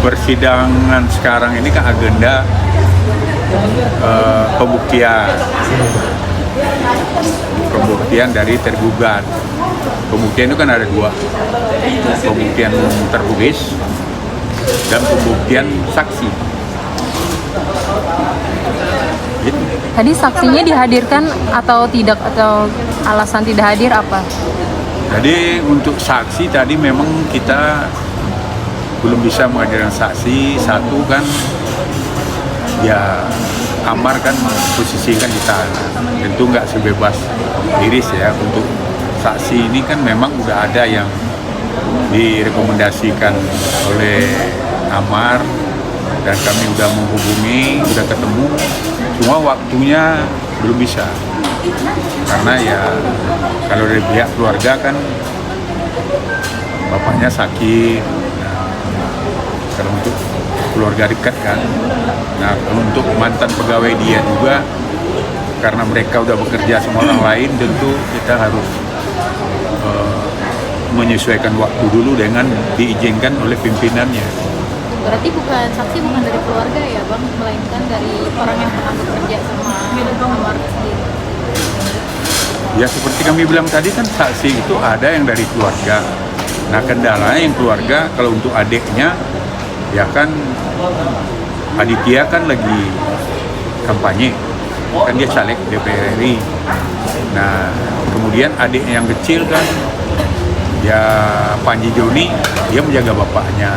persidangan sekarang ini kan agenda pembuktian dari tergugat. Pembuktian itu kan ada dua, pembuktian tertulis dan pembuktian saksi. Gitu. Tadi saksinya dihadirkan atau tidak, atau alasan tidak hadir apa? Jadi untuk saksi tadi memang kita belum bisa menghadirkan saksi. Satu kan ya Amar kan posisikan di tanah, tentu nggak sebebas Iris ya. Untuk saksi ini kan memang udah ada yang direkomendasikan oleh Amar dan kami udah menghubungi, udah ketemu, cuma waktunya belum bisa karena ya kalau dari pihak keluarga kan bapaknya sakit. Nah, kalau untuk keluarga dekat kan, nah untuk mantan pegawai dia juga karena mereka udah bekerja sama orang lain, tentu kita harus menyesuaikan waktu dulu dengan diizinkan oleh pimpinannya. Berarti saksi bukan dari keluarga ya Bang, melainkan dari orang yang pernah bekerja sama Amar sendiri. Ya seperti kami bilang tadi kan saksi itu ada yang dari keluarga. Nah kendalanya yang keluarga, kalau untuk adiknya ya kan Aditya kan lagi kampanye, kan dia caleg DPR RI. Nah kemudian adiknya yang kecil kan ya Panji Joni, dia menjaga bapaknya.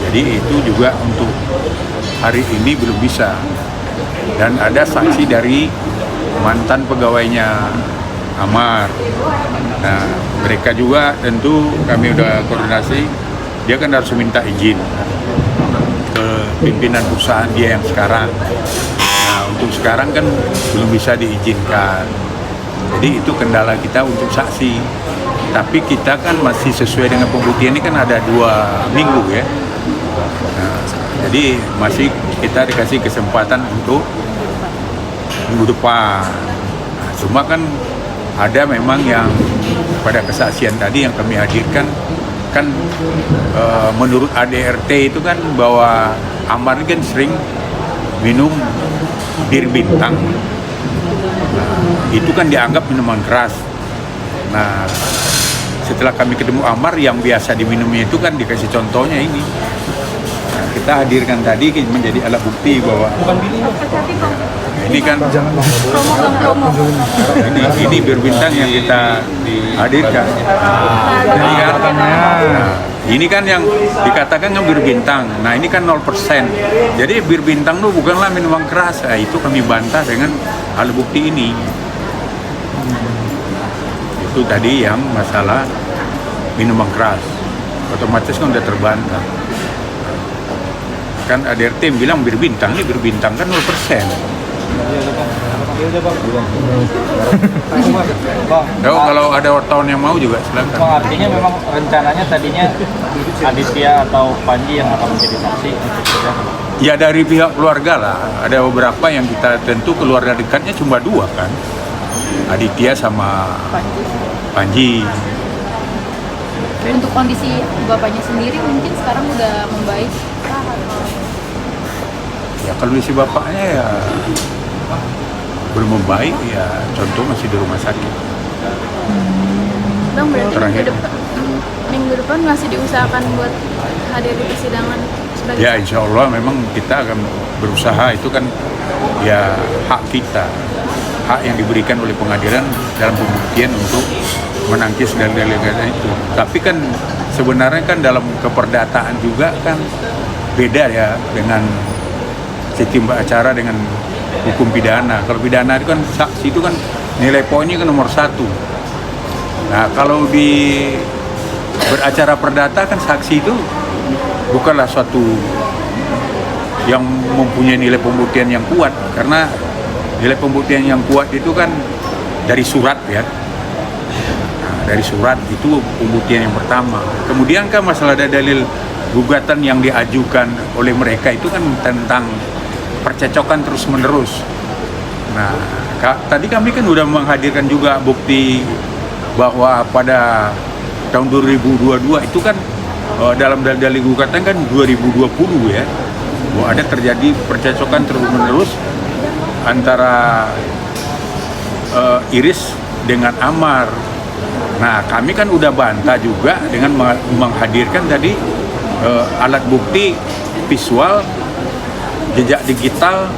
Jadi itu juga untuk hari ini belum bisa. Dan ada saksi dari mantan pegawainya Amar. Nah mereka juga tentu kami udah koordinasi, dia kan harus minta izin ke pimpinan perusahaan dia yang sekarang. Nah untuk sekarang kan belum bisa diizinkan. Jadi itu kendala kita untuk saksi. Tapi kita kan masih sesuai dengan pembuktian ini kan ada 2 minggu ya. Nah, jadi masih kita dikasih kesempatan untuk minggu depan. Nah, cuma kan ada memang yang pada kesaksian tadi yang kami hadirkan kan menurut ADRT itu kan bahwa Amar kan sering minum bir bintang. Nah, itu kan dianggap minuman keras. Nah setelah kami ketemu Amar, yang biasa diminumnya itu kan dikasih contohnya ini. Nah, kita hadirkan tadi menjadi alat bukti bahwa ini kan ini bir bintang yang kita hadirkan. Ini kan yang dikatakan yang bir bintang. Nah ini kan 0%. Jadi bir bintang itu bukanlah minuman keras. Nah, itu kami bantah dengan alat bukti ini. Itu tadi yang masalah minuman keras, otomatis kan udah terbantah. Kan ADRT bilang bir bintang, ini bir bintang kan 0%. Kalau ada wartawan yang mau juga silakan. Artinya memang rencananya tadinya Aditya atau Panji yang akan menjadi saksi. Ya dari pihak keluarga lah, ada beberapa yang kita tentu keluarga dekatnya cuma 2 kan, Aditya sama Panji. Untuk kondisi bapaknya sendiri mungkin sekarang udah membaik. Ya kalau kondisi bapaknya ya belum membaik, ya contoh masih di rumah sakit. Bang, berarti Terakhir. minggu depan masih diusahakan buat hadir di persidangan sebagai Ya insya Allah memang kita akan berusaha, itu kan ya hak kita, hak yang diberikan oleh pengadilan dalam pembuktian untuk menangkis dalil-dalil itu. Tapi kan sebenarnya kan dalam keperdataan juga kan beda ya dengan sistem acara dengan hukum pidana. Kalau pidana itu kan saksi itu kan nilai poinnya kan nomor 1. Nah kalau di beracara perdata kan saksi itu bukanlah suatu yang mempunyai nilai pembuktian yang kuat, karena nilai pembuktian yang kuat itu kan dari surat ya. Nah, dari surat itu pembuktian yang pertama. Kemudian kan masalah dalil gugatan yang diajukan oleh mereka itu kan tentang percecokan terus-menerus. Nah, tadi kami kan udah menghadirkan juga bukti bahwa pada tahun 2022 itu kan dalam dalil gugatan kan 2020 ya, bahwa ada terjadi percecokan terus-menerus antara Iris dengan Amar. Nah, kami kan udah bantah juga dengan menghadirkan tadi alat bukti visual jejak digital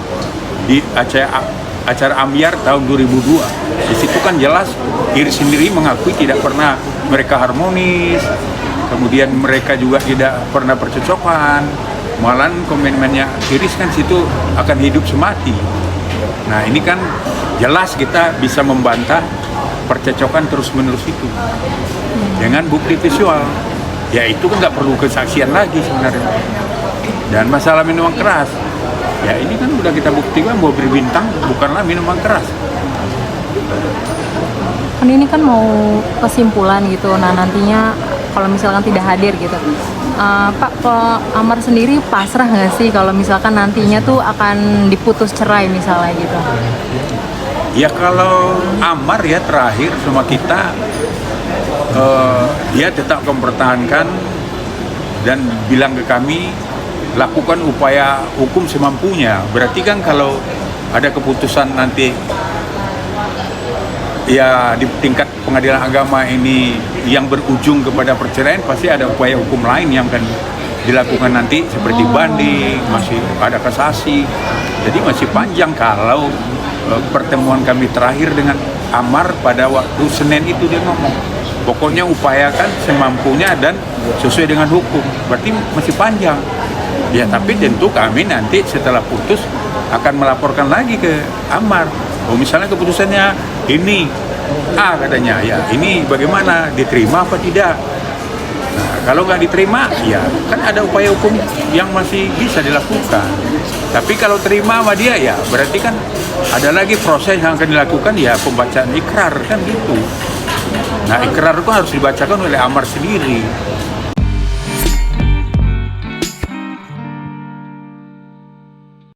di acara Ambyar tahun 2002. Di situ kan jelas Iris sendiri mengakui tidak pernah mereka harmonis, kemudian mereka juga tidak pernah percocokan. Malahan komitmennya Iris kan situ akan hidup semati. Nah, ini kan jelas kita bisa membantah percecokan terus-menerus itu dengan bukti visual. Ya itu kan nggak perlu kesaksian lagi sebenarnya. Dan masalah minuman keras, ya ini kan udah kita buktikan bahwa berbintang bukanlah minuman keras. Kan ini kan mau kesimpulan gitu. Nah, nantinya kalau misalkan tidak hadir gitu, Pak, kalau Amar sendiri pasrah nggak sih kalau misalkan nantinya tuh akan diputus cerai misalnya gitu? Ya kalau Amar ya terakhir sama kita, dia tetap mempertahankan dan bilang ke kami lakukan upaya hukum semampunya. Berarti kan kalau ada keputusan nanti ya di tingkat pengadilan agama ini yang berujung kepada perceraian, pasti ada upaya hukum lain yang akan dilakukan nanti seperti banding, masih ada kasasi. Jadi masih panjang. Kalau pertemuan kami terakhir dengan Amar pada waktu Senin itu dia ngomong, pokoknya upayakan semampunya dan sesuai dengan hukum. Berarti masih panjang. Ya tapi tentu kami nanti setelah putus akan melaporkan lagi ke Amar. Oh misalnya keputusannya ini A katanya, ya ini bagaimana, diterima apa tidak? Nah, kalau nggak diterima, ya kan ada upaya hukum yang masih bisa dilakukan. Tapi kalau terima sama dia, ya berarti kan ada lagi proses yang akan dilakukan, ya pembacaan ikrar kan gitu. Nah ikrar itu harus dibacakan oleh Amar sendiri.